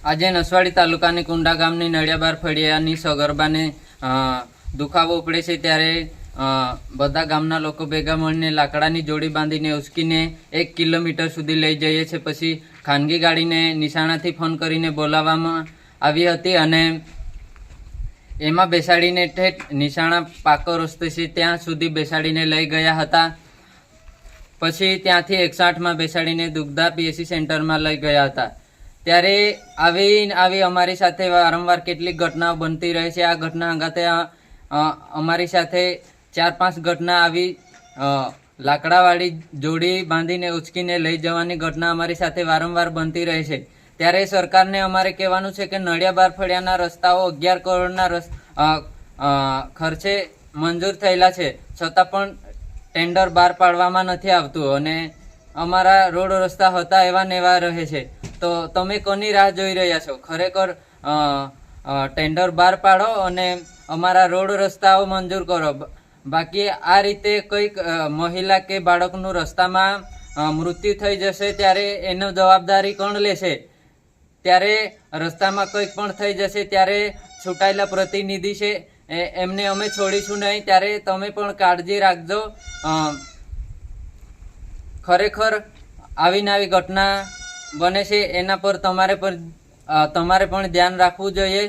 આજે નસવાડી તાલુકાની કુંડા ગામની નળિયાબાર ફળિયાની સગર્ભાને દુખાવો ઉપડે છે ત્યારે બધા ગામના લોકો ભેગા મળીને લાકડાની જોડી બાંધીને ઉચકીને 1 કિલોમીટર સુધી લઈ જઈએ છીએ. પછી ખાનગી ગાડીને નિશાણાથી ફોન કરીને બોલાવવામાં આવી હતી અને એમાં બેસાડીને ઠેઠ નિશાણા પાકો રસ્તો છે ત્યાં સુધી બેસાડીને લઈ ગયા હતા. પછી ત્યાંથી 108માં બેસાડીને દુગ્ધા પીએસસી સેન્ટરમાં લઈ ગયા હતા. ત્યારે આવી અમારી સાથે વારંવાર કેટલીક ઘટનાઓ બનતી રહે છે. આ ઘટના અંગાતે અમારી સાથે 4-5 ઘટના આવી લાકડાવાળી જોડી બાંધીને ઉચકીને લઈ જવાની ઘટના અમારી સાથે વારંવાર બનતી રહે છે. ત્યારે સરકારને અમારે કહેવાનું છે કે નળિયાબાર ફળિયાના રસ્તાઓ 11 કરોડના ખર્ચે મંજૂર થયેલા છે, છતાં પણ ટેન્ડર બહાર પાડવામાં નથી આવતું અને અમારા રોડ રસ્તા હતા એવા ને એવા રહે છે. તો તમે કોની રાહ જોઈ રહ્યા છો? ખરેખર ટેન્ડર બહાર પાડો અને અમારા રોડ રસ્તાઓ મંજૂર કરો. બાકી આ રીતે કોઈક મહિલા કે બાળકનું રસ્તામાં મૃત્યુ થઈ જશે ત્યારે એનો જવાબદારી કોણ લેશે? ત્યારે રસ્તામાં કંઈક પણ થઈ જશે ત્યારે છૂટાયેલા પ્રતિનિધિ છે એમને અમે છોડીશું નહીં. ત્યારે તમે પણ કાળજી રાખજો. ખરેખર આવીને આવી ઘટના બને છે એના પર તમારે પણ ધ્યાન રાખવું જોઈએ.